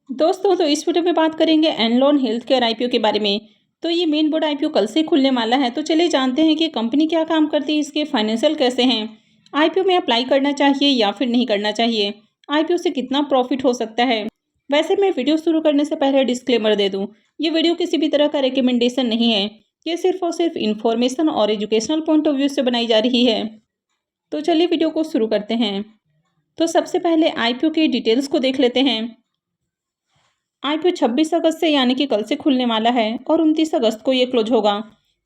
दोस्तों तो इस वीडियो में बात करेंगे एनलॉन हेल्थ केयर आईपीओ के बारे में। तो ये मेन बोर्ड आईपीओ कल से खुलने वाला है। तो चलिए जानते हैं कि कंपनी क्या काम करती है, इसके फाइनेंशियल कैसे हैं, आईपीओ में अप्लाई करना चाहिए या फिर नहीं करना चाहिए, आईपीओ से कितना प्रॉफिट हो सकता है। वैसे मैं वीडियो शुरू करने से पहले डिस्क्लेमर दे दूँ, ये वीडियो किसी भी तरह का रिकमेंडेशन नहीं है। ये सिर्फ और सिर्फ इन्फॉर्मेशन और एजुकेशनल पॉइंट ऑफ व्यू से बनाई जा रही है। तो चलिए वीडियो को शुरू करते हैं। तो सबसे पहले आईपीओ की डिटेल्स को देख लेते हैं। आईपीओ 26 अगस्त से यानी कि कल से खुलने वाला है और 29 अगस्त को ये क्लोज होगा।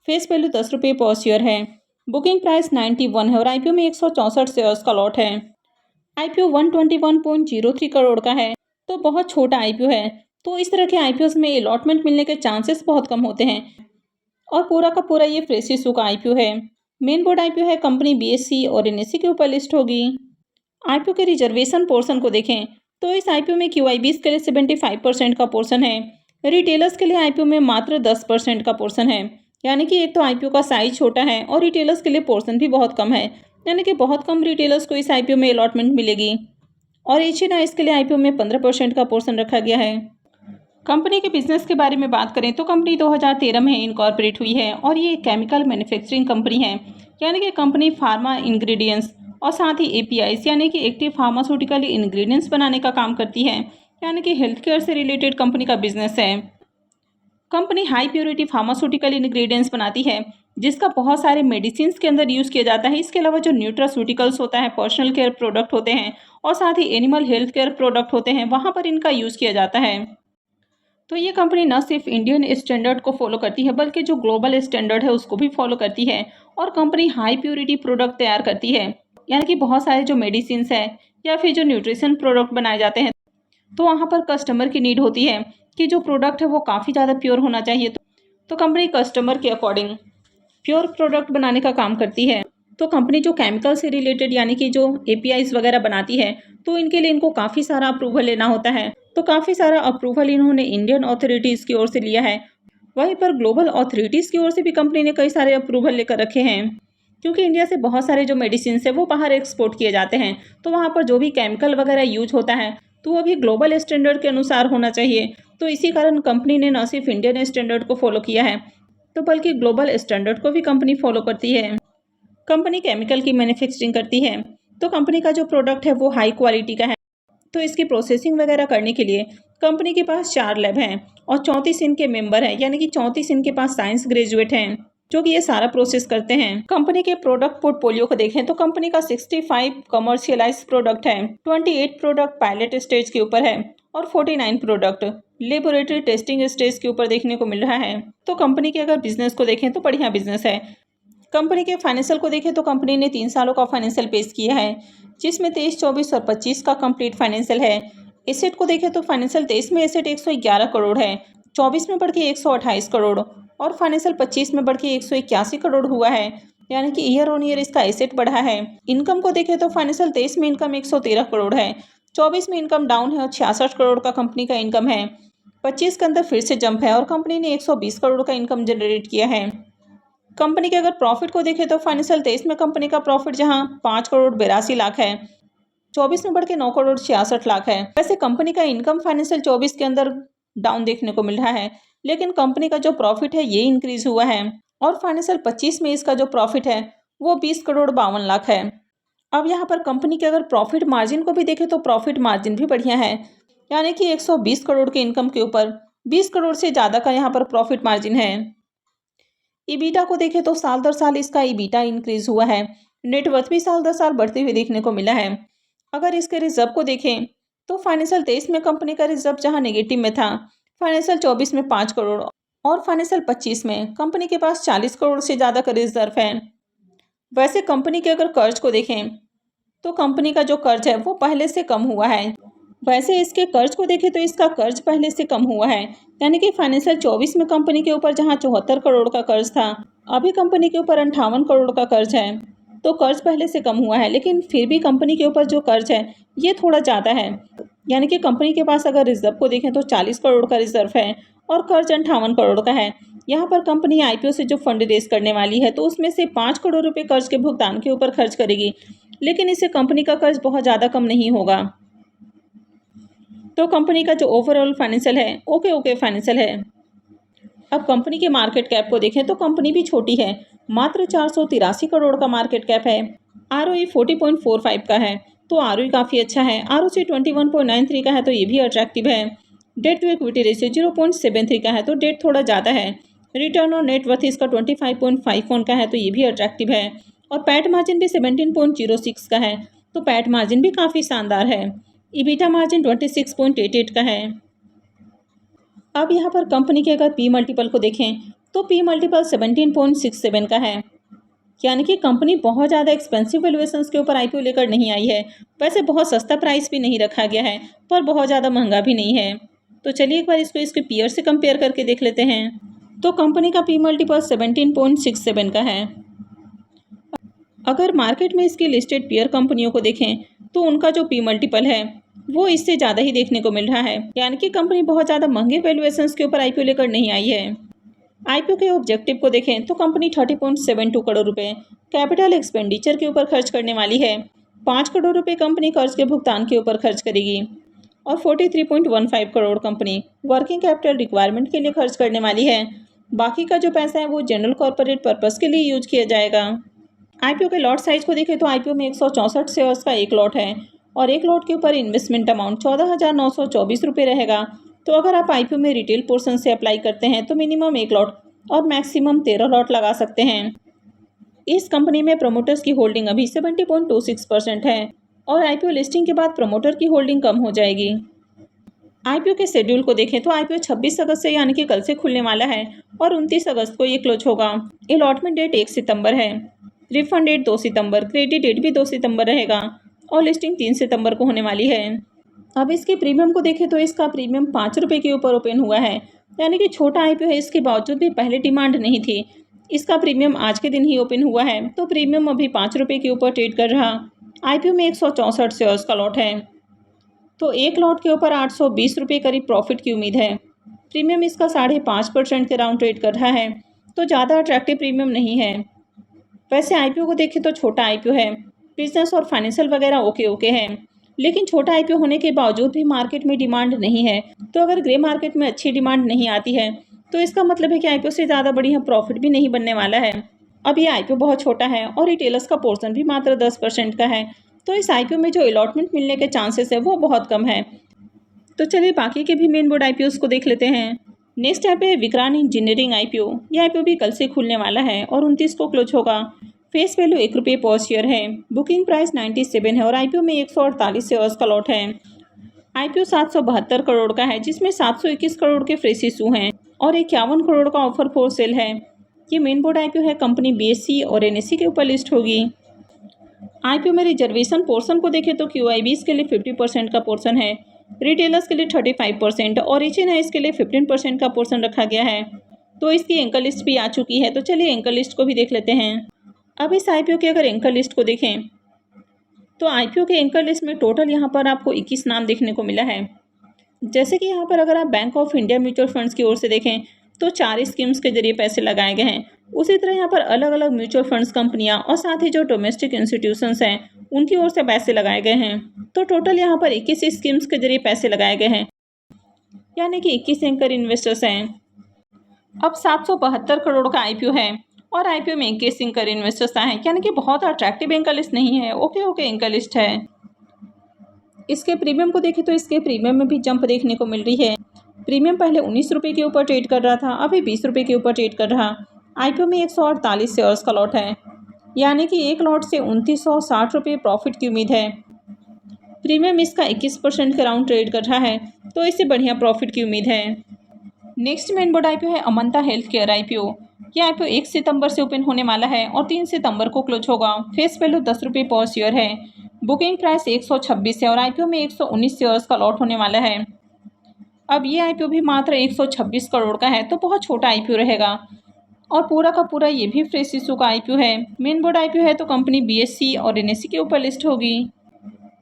फेस वैल्यू 10 रुपये पर शेयर है। बुकिंग प्राइस 91 है और आईपीओ में 164 शेयर्स का लॉट है। आईपीओ 121.03 करोड़ का है, तो बहुत छोटा आईपीओ है। तो इस तरह के आईपीओ में अलॉटमेंट मिलने के चांसेस बहुत कम होते हैं और पूरा का पूरा ये फ्रेश इशू का आईपीओ है। मेन बोर्ड आईपीओ है, कंपनी बीएससी और एनएससी के ऊपर लिस्ट होगी। आईपीओ के रिजर्वेशन पोर्शन को देखें तो इस आईपीओ में क्यूआईबीज के लिए 75% का पोर्शन है। रिटेलर्स के लिए आईपीओ में मात्र 10% का पोर्शन है। यानी कि एक तो आईपीओ का साइज छोटा है और रिटेलर्स के लिए पोर्शन भी बहुत कम है। यानी कि बहुत कम रिटेलर्स को इस आईपीओ में अलॉटमेंट मिलेगी। और एशियन के लिए आईपीओ में 15% का पोर्शन रखा गया है। कंपनी के बिजनेस के बारे में बात करें तो कंपनी 2013 में इनकॉर्पोरेट हुई है और ये एक केमिकल मैन्युफैक्चरिंग कंपनी है। यानी कि कंपनी फार्मा इंग्रेडिएंट्स और साथ ही एपीआईस यानी कि एक्टिव फार्मास्यूटिकल इंग्रेडिएंट्स बनाने का काम करती है। यानी कि हेल्थ केयर से रिलेटेड कंपनी का बिजनेस है। Company high purity pharmaceutical ingredients बनाती है जिसका बहुत सारे मेडिसिन के अंदर यूज़ किया जाता है। इसके अलावा जो न्यूट्रास्यूटिकल्स होता है, पर्सनल केयर प्रोडक्ट होते हैं और साथ ही एनिमल हेल्थ केयर प्रोडक्ट होते हैं, वहाँ पर इनका यूज़ किया जाता है। तो ये कंपनी न सिर्फ इंडियन स्टैंडर्ड को फॉलो करती है बल्कि जो ग्लोबल स्टैंडर्ड है उसको भी फॉलो करती है। और कंपनी हाई प्योरिटी प्रोडक्ट तैयार करती है। यानी कि बहुत सारे जो मेडिसिन है या फिर जो न्यूट्रिशन प्रोडक्ट बनाए जाते हैं, तो वहाँ पर कस्टमर की नीड होती है कि जो प्रोडक्ट है वो काफ़ी ज़्यादा प्योर होना चाहिए। तो कंपनी कस्टमर के अकॉर्डिंग प्योर प्रोडक्ट बनाने का काम करती है। तो कंपनी जो केमिकल से रिलेटेड यानी कि जो एपीआईज वगैरह बनाती है, तो इनके लिए इनको काफ़ी सारा अप्रूवल लेना होता है। तो काफ़ी सारा अप्रूवल इन्होंने इंडियन अथॉरिटीज़ की ओर से लिया है। वहीं पर ग्लोबल अथॉरिटीज़ की ओर से भी कंपनी ने कई सारे अप्रूवल लेकर रखे हैं। क्योंकि इंडिया से बहुत सारे जो मेडिसिन है वो बाहर एक्सपोर्ट किए जाते हैं, तो वहाँ पर जो भी केमिकल वगैरह यूज होता है तो वो भी ग्लोबल स्टैंडर्ड के अनुसार होना चाहिए। तो इसी कारण कंपनी ने न सिर्फ इंडियन स्टैंडर्ड को फॉलो किया है, तो बल्कि ग्लोबल स्टैंडर्ड को भी कंपनी फॉलो करती है। कंपनी केमिकल की मैन्युफैक्चरिंग करती है। तो कंपनी का जो प्रोडक्ट है वो हाई क्वालिटी का है। तो इसकी प्रोसेसिंग वगैरह करने के लिए कंपनी के पास 4 लैब हैं और 34 इनके मेंबर हैं। यानी कि 34 इनके पास साइंस ग्रेजुएट हैं जो कि ये सारा प्रोसेस करते हैं। कंपनी के प्रोडक्ट पोर्टफोलियो को देखें तो कंपनी का 65 कमर्शियलाइज प्रोडक्ट है, 28 प्रोडक्ट पायलट स्टेज के ऊपर है और 49 प्रोडक्ट लेबोरेटरी टेस्टिंग स्टेज के ऊपर देखने को मिल रहा है। तो कंपनी के अगर बिजनेस को देखें तो बढ़िया बिजनेस है। कंपनी के फाइनेंशियल को देखें तो कंपनी ने 3 सालों का फाइनेंशियल पेश किया है, जिसमें 23, 24 और 25 का कंप्लीट फाइनेंशियल है। एसेट को देखें तो फाइनेंशियल 23 में एसेट 111 करोड़ है, 24 में बढ़ के 128 करोड़ और फाइनेंशियल 25 में बढ़ के 181 करोड़ हुआ है। यानी कि ईयर ऑन ईयर इसका एसेट बढ़ा है। इनकम को देखें तो फाइनेंशियल 23 में इनकम 113 करोड़ है, 24 में इनकम डाउन है और 66 करोड़ का कंपनी का इनकम है। 25 के अंदर फिर से जंप है और कंपनी ने 120 करोड़ का इनकम जनरेट किया है। कंपनी के अगर प्रॉफिट को देखें तो फाइनेंशियल 23 में कंपनी का प्रॉफिट जहां 5 करोड़ 82 लाख है, 24 में बढ़ के 9 करोड़ 66 लाख है। वैसे कंपनी का इनकम फाइनेंशियल 24 के अंदर डाउन देखने को मिल रहा है, लेकिन कंपनी का जो प्रॉफिट है ये इंक्रीज हुआ है और फाइनेंशियल 25 में इसका जो प्रॉफिट है वो 20 करोड़ 52 लाख है। अब यहाँ पर कंपनी के अगर प्रॉफिट मार्जिन को भी देखें तो प्रॉफिट मार्जिन भी बढ़िया है। यानी कि 120 करोड़ के इनकम के ऊपर 20 करोड़ से ज़्यादा का यहाँ पर प्रॉफिट मार्जिन है। ईबीटा को देखें तो साल दर साल इसका ईबीटा इंक्रीज हुआ है। नेटवर्थ भी साल दर साल बढ़ते हुए देखने को मिला है। अगर इसके रिजर्व को देखें तो फाइनेंशियल 23 में कंपनी का रिजर्व जहां नेगेटिव में था, फाइनेंशियल 24 में 5 करोड़ और फाइनेंशियल 25 में कंपनी के पास 40 करोड़ से ज़्यादा का रिजर्व है। वैसे कंपनी के अगर कर्ज को देखें तो कंपनी का जो कर्ज है वो पहले से कम हुआ है। वैसे इसके कर्ज को देखें तो इसका कर्ज पहले से कम हुआ है। यानी कि फाइनेंशियल 24 में कंपनी के ऊपर जहां 74 करोड़ का कर्ज था, अभी कंपनी के ऊपर 58 करोड़ का कर्ज है। तो कर्ज पहले से कम हुआ है, लेकिन फिर भी कंपनी के ऊपर जो कर्ज है ये थोड़ा ज़्यादा है। यानी कि कंपनी के पास अगर रिजर्व को देखें तो 40 करोड़ का रिजर्व है और कर्ज 58 करोड़ का है। यहाँ पर कंपनी आईपीओ से जो फंड रेज करने वाली है तो उसमें से 5 करोड़ रुपये कर्ज के भुगतान के ऊपर खर्च करेगी, लेकिन इससे कंपनी का कर्ज बहुत ज़्यादा कम नहीं होगा। तो कंपनी का जो ओवरऑल फाइनेंशियल है ओके फाइनेंशियल है। अब कंपनी के मार्केट कैप को देखें तो कंपनी भी छोटी है, मात्र 483 करोड़ का मार्केट कैप है। ROE 40.45 का है, तो ROE काफ़ी अच्छा है। ROC 21.93 का है, तो ये भी अट्रैक्टिव है। डेट टू इक्विटी रेशियो 0.73 का है, तो डेट थोड़ा ज़्यादा है। रिटर्न ऑन नेट वर्थ इसका 25.51 का है, तो ये भी अट्रैक्टिव है। और पैट मार्जिन भी 17.06 का है, तो पैट मार्जिन भी काफ़ी शानदार है। EBITDA मार्जिन 26.88 का है। अब यहाँ पर कंपनी के अगर पी मल्टीपल को देखें तो पी मल्टीपल 17.67 का है, यानी कि कंपनी बहुत ज़्यादा एक्सपेंसिव वैल्यूएशंस के ऊपर IPO लेकर नहीं आई है। वैसे बहुत सस्ता प्राइस भी नहीं रखा गया है, पर बहुत ज़्यादा महंगा भी नहीं है। तो चलिए एक बार इसको इसके पीयर से कंपेयर करके देख लेते हैं। तो कंपनी का पी मल्टीपल 17.67 का है। अगर मार्केट में इसकी लिस्टेड पीयर कंपनियों को देखें तो उनका जो पी मल्टीपल है वो इससे ज़्यादा ही देखने को मिल रहा है, यानी कि कंपनी बहुत ज़्यादा महंगे वैल्यूएशंस के ऊपर IPO लेकर नहीं आई है। IPO के ऑब्जेक्टिव को देखें तो कंपनी 30.72 करोड़ रुपए कैपिटल एक्सपेंडिचर के ऊपर खर्च करने वाली है। 5 करोड़ रुपए कंपनी कर्ज के भुगतान के ऊपर खर्च करेगी और 43.15 crore company working capital requirement के लिए खर्च करने वाली है। बाकी का जो पैसा है वो जनरल कॉर्पोरेट पर्पज़ के लिए यूज किया जाएगा। IPO के लॉट साइज को देखें तो IPO में 164 शेयर्स का एक लॉट है और एक लॉट के ऊपर इन्वेस्टमेंट अमाउंट 14,924 रुपये रहेगा। तो अगर आप IPO में रिटेल पोर्शन से अप्लाई करते हैं तो मिनिमम एक लॉट और मैक्सिमम 13 लॉट लगा सकते हैं। इस कंपनी में प्रमोटर्स की होल्डिंग अभी 70.26% है और IPO लिस्टिंग के बाद प्रमोटर की होल्डिंग कम हो जाएगी। IPO के शेड्यूल को देखें तो IPO 26 अगस्त से यानी कि कल से खुलने वाला है और 29 अगस्त को ये क्लोज होगा। अलॉटमेंट डेट 1 सितंबर है, रिफंड डेट 2 सितंबर, क्रेडिट डेट भी 2 सितंबर रहेगा और लिस्टिंग 3 सितंबर को होने वाली है। अब इसके प्रीमियम को देखें तो इसका प्रीमियम 5 रुपये के ऊपर ओपन हुआ है, यानी कि छोटा IPO है, इसके बावजूद भी पहले डिमांड नहीं थी। इसका प्रीमियम आज के दिन ही ओपन हुआ है, तो प्रीमियम अभी 5 रुपये के ऊपर ट्रेड कर रहा। IPO में 164 शेयर्स का लॉट है, तो एक लॉट के ऊपर 820 रुपये करीब प्रॉफिट की उम्मीद है। प्रीमियम इसका 5.5% के राउंड ट्रेड कर रहा है, तो ज़्यादा अट्रैक्टिव प्रीमियम नहीं है। वैसे IPO को देखें तो छोटा IPO है, बिजनेस और फाइनेंशियल वगैरह ओके है, लेकिन छोटा IPO होने के बावजूद भी मार्केट में डिमांड नहीं है। तो अगर ग्रे मार्केट में अच्छी डिमांड नहीं आती है तो इसका मतलब है कि IPO से ज़्यादा बढ़िया प्रॉफिट भी नहीं बनने वाला है। अब ये IPO बहुत छोटा है और रिटेलर्स का पोर्शन भी मात्र 10% का है, तो इस IPO में जो अलॉटमेंट मिलने के चांसेस है वो बहुत कम है। तो चलिए बाकी के भी मेन बोर्ड IPOs को देख लेते हैं। नेक्स्ट यहाँ पे विक्रान इंजीनियरिंग IPO, ये IPO भी कल से खुलने वाला है और 29 को क्लोज होगा। फेस वैल्यू 1 रुपये पर शेयर है, बुकिंग प्राइस 97 है और IPO में 148 शेयर्स का लॉट है। IPO 772 करोड़ का है, जिसमें 721 करोड़ के फ्रेश इशू हैं और 51 करोड़ का ऑफर फॉर सेल है। ये मेन बोर्ड IPO है, कंपनी BSE और NSE के ऊपर लिस्ट होगी। IPO में रिजर्वेशन पोर्शन को देखें तो QIBs के लिए 50% का पोर्शन है, रिटेलर्स के लिए 35% और HNIs के लिए 15% का पोर्शन रखा गया है। तो इसकी एंकर लिस्ट भी आ चुकी है, तो चलिए एंकर लिस्ट को भी देख लेते हैं। अब इस IPO के अगर एंकर लिस्ट को देखें तो IPO के एंकर लिस्ट में टोटल यहाँ पर आपको 21 नाम देखने को मिला है। जैसे कि यहाँ पर अगर आप bank of India mutual funds की ओर से देखें तो 4 स्कीम्स के जरिए पैसे लगाए गए हैं। उसी तरह यहाँ पर अलग अलग म्यूचुअल फंड्स कंपनियाँ और साथ ही जो डोमेस्टिक इंस्टीट्यूशंस हैं उनकी ओर से पैसे लगाए गए हैं। तो टोटल यहाँ पर 21 स्कीम्स के जरिए पैसे लगाए गए हैं, यानी कि 21 एंकर इन्वेस्टर्स हैं। अब 772 करोड़ का IPO है और IPO में 21 एंकर इन्वेस्टर्स आए हैं, यानी कि बहुत अट्रैक्टिव एंकर लिस्ट नहीं है, ओके एंकर लिस्ट है। इसके प्रीमियम को देखें तो इसके प्रीमियम में भी जंप देखने को मिल रही है। प्रीमियम पहले 19 रुपये के ऊपर ट्रेड कर रहा था, अभी 20 रुपये के ऊपर ट्रेड कर रहा। IPO में 148 शेयर्स का लॉट है, यानी कि एक लॉट से 2960 रुपये प्रॉफिट की उम्मीद है। प्रीमियम इसका 21% के राउंड ट्रेड कर रहा है, तो इससे बढ़िया प्रॉफिट की उम्मीद है। नेक्स्ट मेन बोर्ड IPO है अमंता हेल्थ केयर IPO। यह IPO 1 सितंबर से ओपन होने वाला है और 3 सितंबर को क्लोज होगा। फेस वैल्यू 10 रुपये पर शेयर है, बुकिंग प्राइस 126 है और IPO में 119 शेयर्स का लॉट होने वाला है। अब ये IPO भी मात्र 126 करोड़ का है, तो बहुत छोटा IPO रहेगा और पूरा का पूरा ये भी फ्रेश इशू का IPO है। मेन बोर्ड IPO है तो कंपनी BSE और NSE के ऊपर लिस्ट होगी।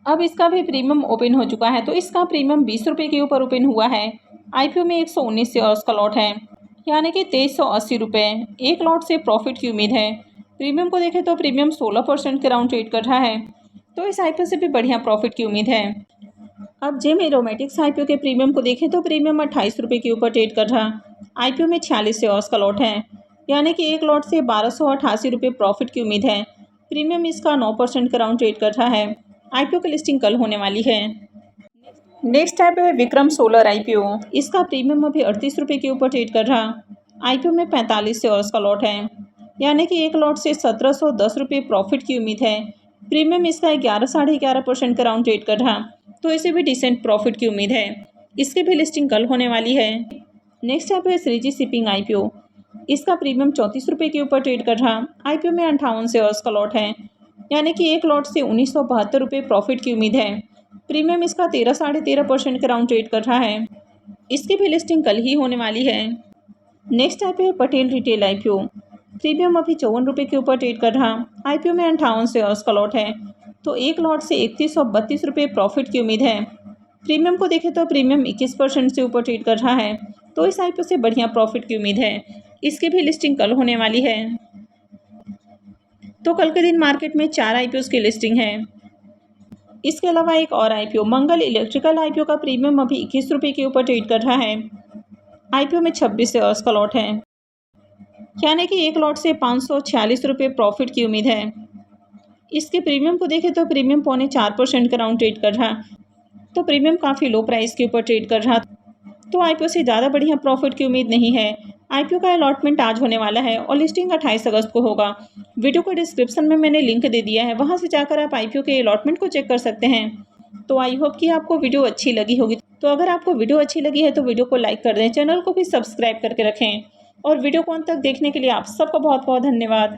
अब इसका भी प्रीमियम ओपन हो चुका है, तो इसका प्रीमियम 20 रुपये के ऊपर ओपन हुआ है। IPO में 119 शेयर्स का लॉट है, यानी कि 2380 रुपये। एक लॉट से प्रॉफिट की उम्मीद है। प्रीमियम को देखें तो प्रीमियम 16% के राउंड ट्रेड कर रहा है, तो इस IPO से भी बढ़िया प्रॉफिट की उम्मीद है। अब जेम एरोमेटिक्स आईपीओ के प्रीमियम को देखें तो प्रीमियम 28 रुपये के ऊपर ट्रेड कर रहा। आईपीओ में 46 शेयर्स का लॉट है, यानी कि एक लॉट से 1288 रुपये प्रॉफिट की उम्मीद है। प्रीमियम इसका 9% का राउंड ट्रेड कर रहा है। आईपीओ की लिस्टिंग कल होने वाली है। नेक्स्ट ऐप है विक्रम सोलर आईपीओ। इसका प्रीमियम अभी 38 रुपये के ऊपर ट्रेड कर रहा। आईपीओ में 45 शेयर्स का लॉट है, यानी कि एक लॉट से 1710 रुपये प्रॉफिट की उम्मीद है। प्रीमियम इसका 11-11.5% का राउंड ट्रेड कर रहा, तो इसे भी डिसेंट प्रॉफिट की उम्मीद है। इसकी भी लिस्टिंग कल होने वाली है। नेक्स्ट ऐप है श्रीजी शिपिंग आईपीओ। इसका प्रीमियम 34 रुपये के ऊपर ट्रेड कर रहा। आईपीओ में 58 शेयर्स का लॉट है, यानी कि एक लॉट से 1972 रुपये प्रॉफिट की उम्मीद है। प्रीमियम इसका 13-13.5% का राउंड ट्रेड कर रहा है। इसकी भी लिस्टिंग कल ही होने वाली है। नेक्स्ट ऐप है पटेल रिटेल आईपीओ। प्रीमियम अभी 54 रुपये के ऊपर ट्रेड कर रहा। आईपीओ में 58 शेयर्स का लॉट है, तो एक लॉट से 3132 रुपये प्रॉफिट की उम्मीद है। प्रीमियम को देखें तो प्रीमियम 21% से ऊपर ट्रेड कर रहा है, तो इस आईपीओ से बढ़िया प्रॉफिट की उम्मीद है। इसकी भी लिस्टिंग कल होने वाली है। तो कल के दिन मार्केट में 4 आईपीओ की लिस्टिंग है। इसके अलावा एक और आईपीओ मंगल इलेक्ट्रिकल आईपीओ का प्रीमियम अभी 21 रुपये के ऊपर ट्रेड कर रहा है। आईपीओ में 26 शेयर्स का लॉट है, यानी कि एक लॉट से 546 रुपये प्रॉफिट की उम्मीद है। इसके प्रीमियम को देखें तो प्रीमियम 4.25% का राउंड ट्रेड कर रहा, तो प्रीमियम काफ़ी लो प्राइस के ऊपर ट्रेड कर रहा, तो आईपीओ से ज़्यादा बढ़िया प्रॉफिट की उम्मीद नहीं है। आईपीओ का अलॉटमेंट आज होने वाला है और लिस्टिंग 28 अगस्त को होगा। वीडियो को डिस्क्रिप्शन में मैंने लिंक दे दिया है, वहां से जाकर आप आईपीओ के अलॉटमेंट को चेक कर सकते हैं। तो आई होप कि आपको वीडियो अच्छी लगी होगी। तो अगर आपको वीडियो अच्छी लगी है तो वीडियो को लाइक कर दें, चैनल को भी सब्सक्राइब करके रखें और वीडियो को अंत तक देखने के लिए आप सबका बहुत बहुत धन्यवाद।